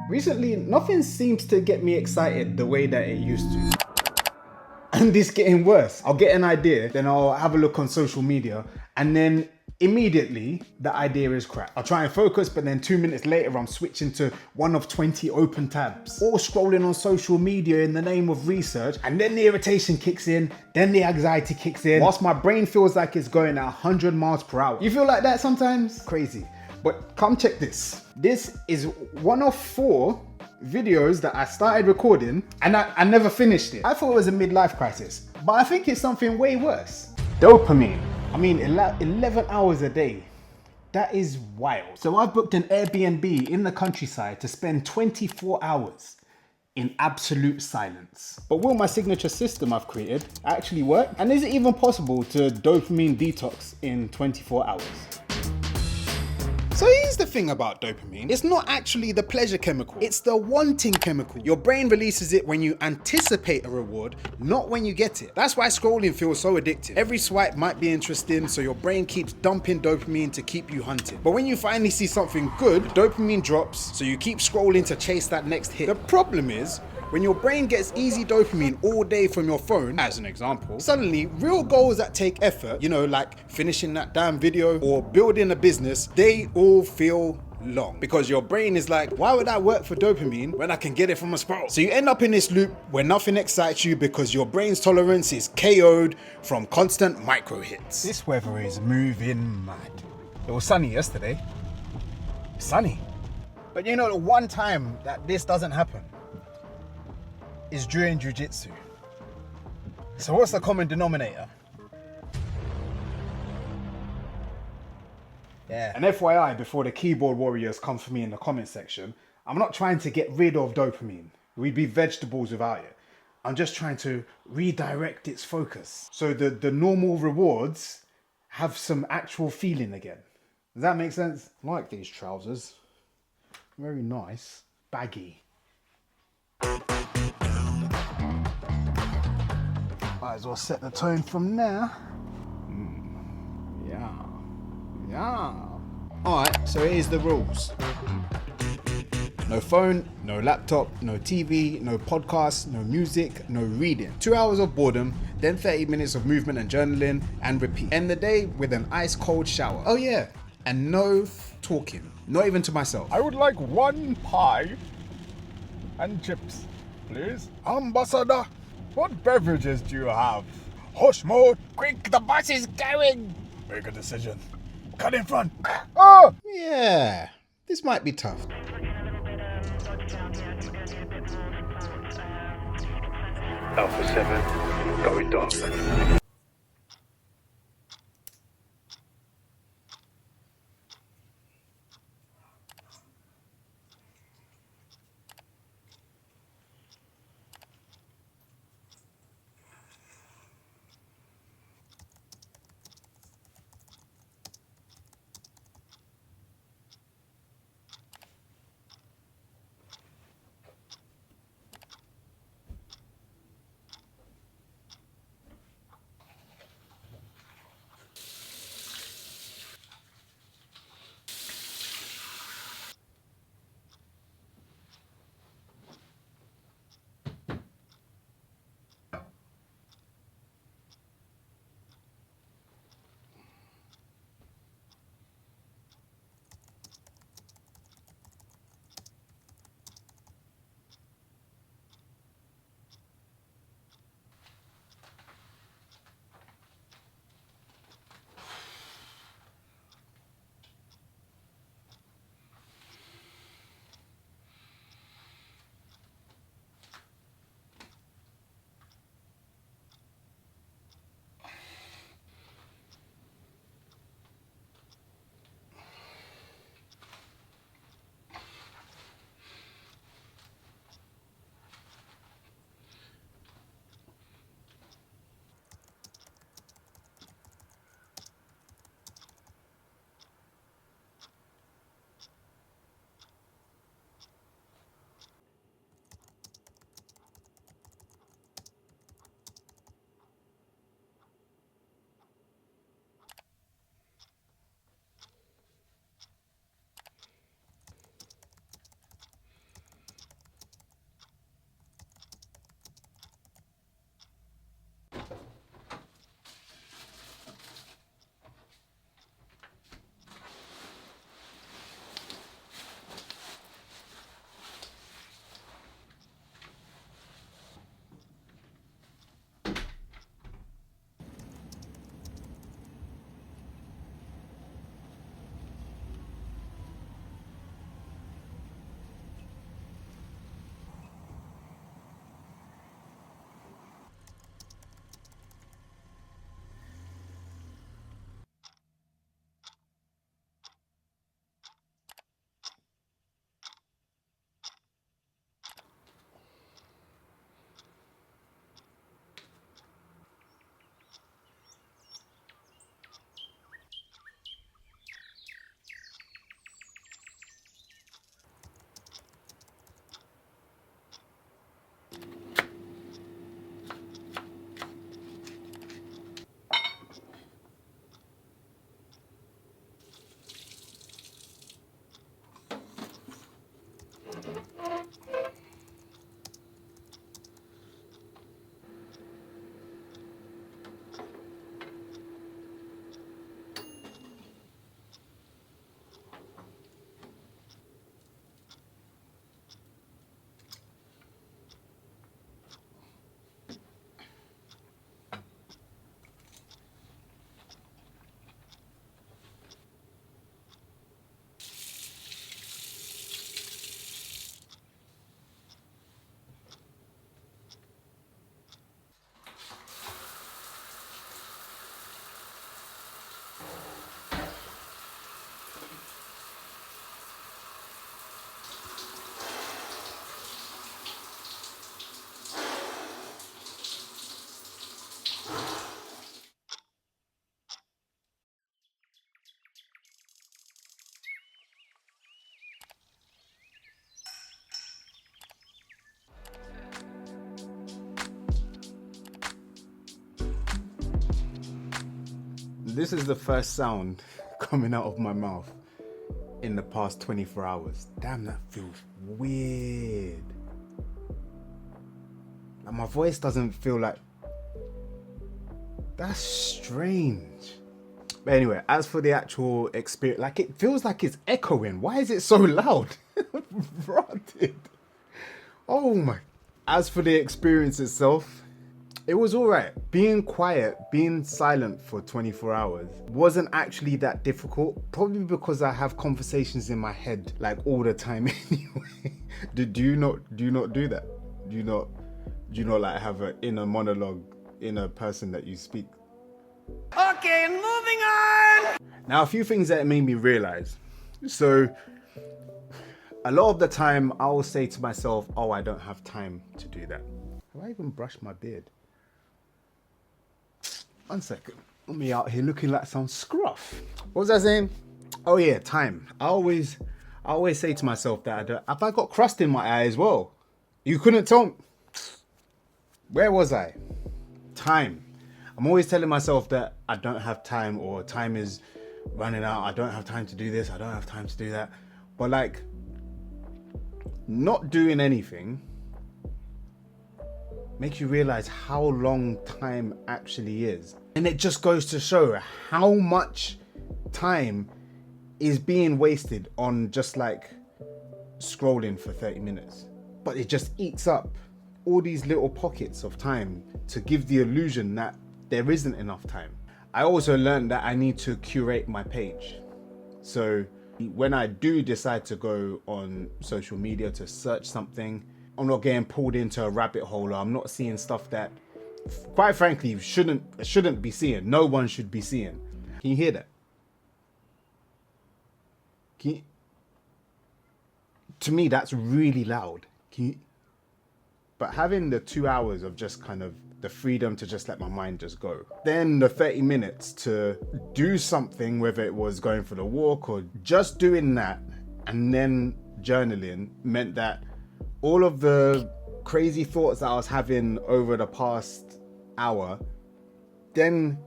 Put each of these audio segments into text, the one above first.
Recently, nothing seems to get me excited the way that it used to. And it's getting worse. I'll get an idea, then I'll have a look on social media, and then immediately the idea is crap. I'll try and focus, but then 2 minutes later I'm switching to one of 20 open tabs, or scrolling on social media in the name of research, and then the irritation kicks in, then the anxiety kicks in, whilst my brain feels like it's going at 100 miles per hour. You feel like that sometimes? Crazy. But come check this. This is one of 4 videos that I started recording and I never finished it. I thought it was a midlife crisis, but I think it's something way worse. Dopamine. I mean, 11 hours a day. That is wild. So I've booked an Airbnb in the countryside to spend 24 hours in absolute silence. But will my signature system I've created actually work? And is it even possible to dopamine detox in 24 hours? So here's the thing about dopamine. It's not actually the pleasure chemical. It's the wanting chemical. Your brain releases it when you anticipate a reward, not when you get it. That's why scrolling feels so addictive. Every swipe might be interesting, so your brain keeps dumping dopamine to keep you hunting. But when you finally see something good, dopamine drops, so you keep scrolling to chase that next hit. The problem is, when your brain gets easy dopamine all day from your phone, as an example, suddenly real goals that take effort, like finishing that damn video or building a business, they all feel long. Because your brain is like, why would I work for dopamine when I can get it from a scroll? So you end up in this loop where nothing excites you because your brain's tolerance is KO'd from constant micro hits. This weather is moving mad. It was sunny yesterday. Sunny. But the one time that this doesn't happen is during jiu-jitsu. So what's the common denominator? Yeah. And FYI, before the keyboard warriors come for me in the comment section, I'm not trying to get rid of dopamine. We'd be vegetables without it. I'm just trying to redirect its focus. So the normal rewards have some actual feeling again. Does that make sense? I like these trousers. Very nice. Baggy. Might as well set the tone from now. Yeah. Alright, so here's the rules. No phone, no laptop, no TV, no podcasts, no music, no reading. 2 hours of boredom, then 30 minutes of movement and journaling, and repeat. End the day with an ice cold shower. Oh yeah, and no talking. Not even to myself. I would like 1 pie and chips, please. Ambassador, what beverages do you have? Hush mode, quick, the bus is going. Make a decision. Cut in front. Oh! Yeah, this might be tough. Alpha 7, going dark. This is the first sound coming out of my mouth in the past 24 hours. Damn, that feels weird. Like my voice doesn't feel like... That's strange. But anyway, as for the actual experience, like it feels like it's echoing. Why is it so loud? Rotted. Oh my. As for the experience itself, it was all right. Being quiet, being silent for 24 hours wasn't actually that difficult. Probably because I have conversations in my head like all the time anyway. Do you not do that? Do you not like have an inner monologue, inner person that you speak? Okay, moving on. Now, a few things that made me realize. So, a lot of the time I will say to myself, oh, I don't have time to do that. Have I even brushed my beard? 1 second. Let me out here looking like some scruff. What was I saying? Oh yeah, time. I always say to myself that have I got crust in my eye as well? You couldn't tell me. Where was I? Time. I'm always telling myself that I don't have time, or time is running out. I don't have time to do this. I don't have time to do that. But like, not doing anything makes you realize how long time actually is. And it just goes to show how much time is being wasted on just like scrolling for 30 minutes. But it just eats up all these little pockets of time to give the illusion that there isn't enough time. I also learned that I need to curate my page. So when I do decide to go on social media to search something, I'm not getting pulled into a rabbit hole, or I'm not seeing stuff that, quite frankly, shouldn't be seeing. No one should be seeing. Can you hear that? To me, that's really loud. But having the 2 hours of just kind of the freedom to just let my mind just go. Then the 30 minutes to do something, whether it was going for the walk or just doing that, and then journaling, meant that all of the crazy thoughts that I was having over the past hour then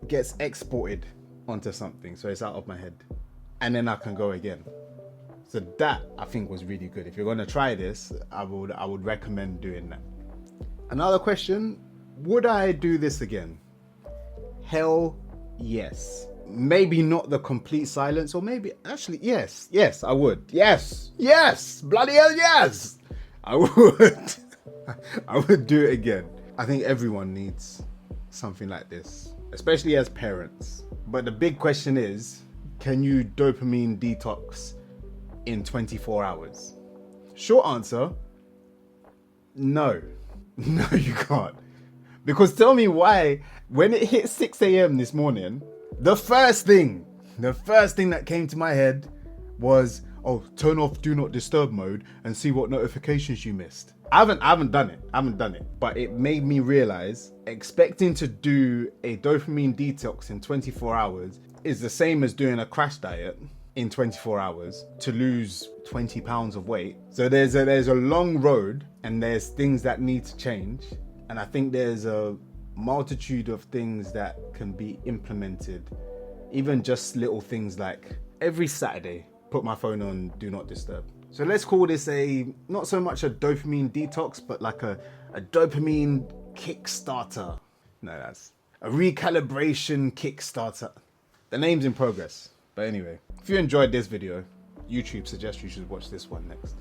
gets exported onto something. So it's out of my head. And then I can go again. So that, I think, was really good. If you're going to try this, I would recommend doing that. Another question, would I do this again? Hell yes. Maybe not the complete silence, or maybe actually yes, I would. Yes, bloody hell yes, I would. I would do it again. I think everyone needs something like this, especially as parents. But the big question is, can you dopamine detox in 24 hours? Short answer, no. No, you can't. Because tell me why, when it hit 6 a.m. this morning, the first thing that came to my head was, oh, turn off do not disturb mode and see what notifications you missed. I haven't done it. But it made me realize expecting to do a dopamine detox in 24 hours is the same as doing a crash diet in 24 hours to lose 20 pounds of weight. So there's a long road, and there's things that need to change. And I think there's a multitude of things that can be implemented. Even just little things like every Saturday, put my phone on do not disturb. So let's call this not so much a dopamine detox, but like a dopamine kickstarter. No, that's a recalibration kickstarter. The name's in progress. But anyway, if you enjoyed this video, YouTube suggests you should watch this one next.